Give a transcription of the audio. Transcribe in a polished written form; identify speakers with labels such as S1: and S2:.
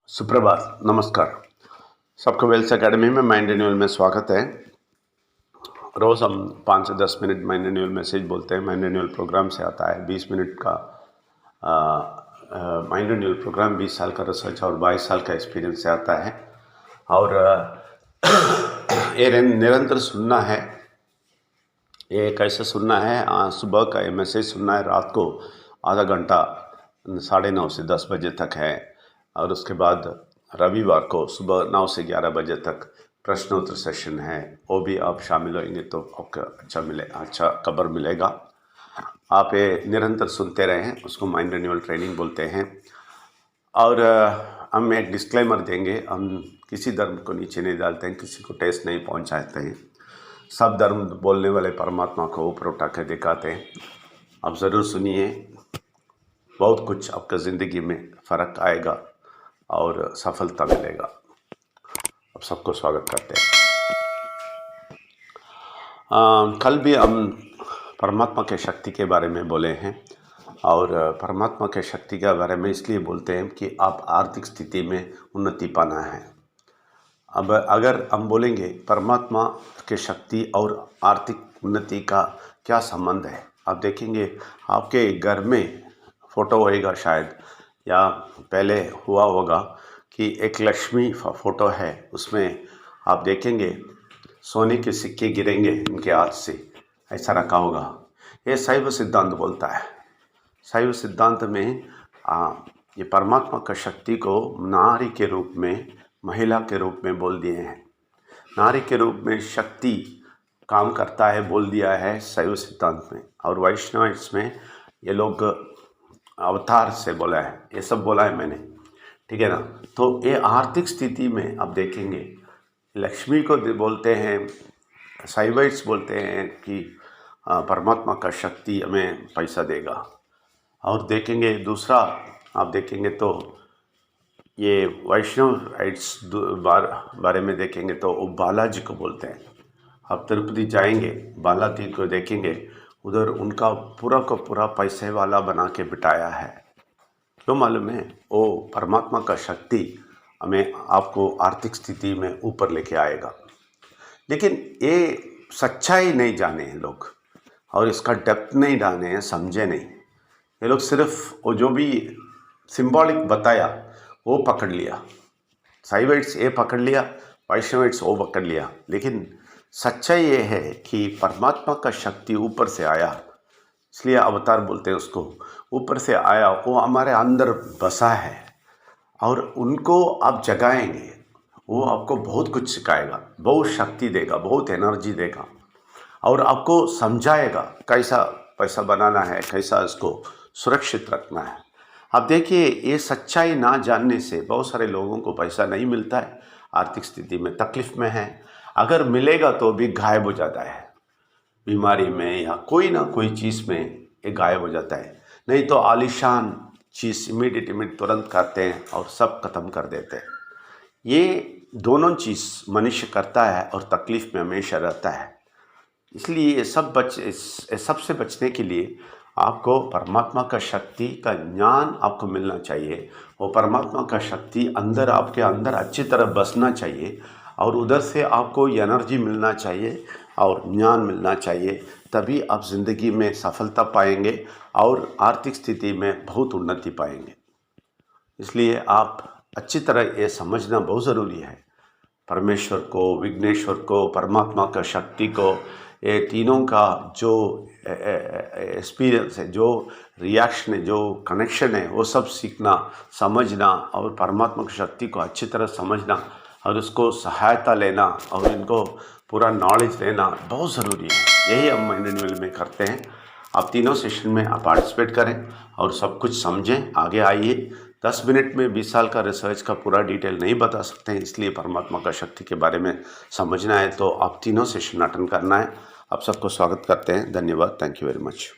S1: सुप्रभात, नमस्कार। सबको वेल्स एकेडमी में माइंड रिन्यूअल में स्वागत है। रोज़ हम 5 से 10 मिनट माइंड रिन्यूअल मैसेज बोलते हैं। माइंड रिन्यूअल प्रोग्राम से आता है 20 मिनट का माइंड रिन्यूअल प्रोग्राम 20 साल का रिसर्च और 22 साल का एक्सपीरियंस से आता है। और ये निरंतर सुनना है। ये कैसे सुनना है? सुबह का ये मैसेज सुनना है, रात को आधा घंटा 9:30 से 10 बजे तक है। और उसके बाद रविवार को सुबह 9 से 11 बजे तक प्रश्नोत्तर सेशन है। वो भी आप शामिल होंगे तो आपको अच्छा खबर मिलेगा। आप ये निरंतर सुनते रहें, उसको माइंड रिन्यूअल ट्रेनिंग बोलते हैं। और हम एक डिस्क्लेमर देंगे, हम किसी धर्म को नीचे नहीं डालते हैं, किसी को ठेस नहीं पहुंचाते हैं। सब धर्म बोलने वाले परमात्मा को ऊपर उठा के दिखाते हैं। आप ज़रूर सुनिए, बहुत कुछ आपका ज़िंदगी में फ़र्क आएगा और सफलता मिलेगा। आप सबको स्वागत करते हैं। कल भी हम परमात्मा के शक्ति के बारे में बोले हैं। और परमात्मा के शक्ति के बारे में इसलिए बोलते हैं कि आप आर्थिक स्थिति में उन्नति पाना है। अब अगर हम बोलेंगे परमात्मा के शक्ति और आर्थिक उन्नति का क्या संबंध है, आप देखेंगे आपके घर में फ़ोटो होएगा शायद, या पहले हुआ होगा कि एक लक्ष्मी फ़ोटो है, उसमें आप देखेंगे सोने के सिक्के गिरेंगे इनके हाथ से, ऐसा रखा होगा। ये शैव सिद्धांत बोलता है। शैव सिद्धांत में ये परमात्मा का शक्ति को नारी के रूप में, महिला के रूप में बोल दिए हैं। नारी के रूप में शक्ति काम करता है बोल दिया है शैव सिद्धांत में। और वैष्णव इसमें ये लोग अवतार से बोला है, ये सब बोला है मैंने, ठीक है ना। तो ये आर्थिक स्थिति में आप देखेंगे लक्ष्मी को बोलते हैं, शैवाइट्स बोलते हैं कि परमात्मा का शक्ति हमें पैसा देगा। और देखेंगे दूसरा, आप देखेंगे तो ये वैष्णव राइट्स बारे में देखेंगे तो वो बालाजी को बोलते हैं। आप तिरुपति जाएंगे, बालाजी को देखेंगे, उधर उनका पूरा का पूरा पैसे वाला बना के बिठाया है। क्यों मालूम है? वो परमात्मा का शक्ति हमें आपको आर्थिक स्थिति में ऊपर लेके आएगा। लेकिन ये सच्चाई नहीं जाने हैं लोग, और इसका डेप्थ नहीं जाने हैं, समझे नहीं। ये लोग सिर्फ वो जो भी सिंबॉलिक बताया वो पकड़ लिया। शैवाइट्स ये पकड़ लिया, वैष्णवाइट्स वो पकड़ लिया। लेकिन सच्चाई ये है कि परमात्मा का शक्ति ऊपर से आया, इसलिए अवतार बोलते हैं उसको। ऊपर से आया, वो हमारे अंदर बसा है और उनको आप जगाएंगे, वो आपको बहुत कुछ सिखाएगा, बहुत शक्ति देगा, बहुत एनर्जी देगा और आपको समझाएगा कैसा पैसा बनाना है, कैसा इसको सुरक्षित रखना है। अब देखिए, ये सच्चाई ना जानने से बहुत सारे लोगों को पैसा नहीं मिलता है, आर्थिक स्थिति में तकलीफ में है। अगर मिलेगा तो भी गायब हो जाता है, बीमारी में या कोई ना कोई चीज़ में ये गायब हो जाता है। नहीं तो आलीशान चीज़ इमीडिएट तुरंत करते हैं और सब खत्म कर देते हैं। ये दोनों चीज़ मनुष्य करता है और तकलीफ़ में हमेशा रहता है। इसलिए ये सबसे बचने के लिए आपको परमात्मा का शक्ति का ज्ञान आपको मिलना चाहिए। वो परमात्मा का शक्ति अंदर, आपके अंदर अच्छी तरह बसना चाहिए और उधर से आपको एनर्जी मिलना चाहिए और ज्ञान मिलना चाहिए। तभी आप ज़िंदगी में सफलता पाएंगे और आर्थिक स्थिति में बहुत उन्नति पाएंगे। इसलिए आप अच्छी तरह ये समझना बहुत ज़रूरी है। परमेश्वर को, विघ्नेश्वर को, परमात्मा का शक्ति को, ये तीनों का जो एक्सपीरियंस है, जो रिएक्शन है, जो कनेक्शन है, वो सब सीखना, समझना और परमात्मा की शक्ति को अच्छी तरह समझना और उसको सहायता लेना और इनको पूरा नॉलेज लेना बहुत ज़रूरी है। यही हम माइंड रिन्यूअल में करते हैं। आप तीनों सेशन में आप पार्टिसिपेट करें और सब कुछ समझें, आगे आइए। 10 मिनट में 20 साल का रिसर्च का पूरा डिटेल नहीं बता सकते हैं, इसलिए परमात्मा का शक्ति के बारे में समझना है तो आप तीनों सेशन अटेंड करना है। आप सबको स्वागत करते हैं। धन्यवाद। Thank you very much.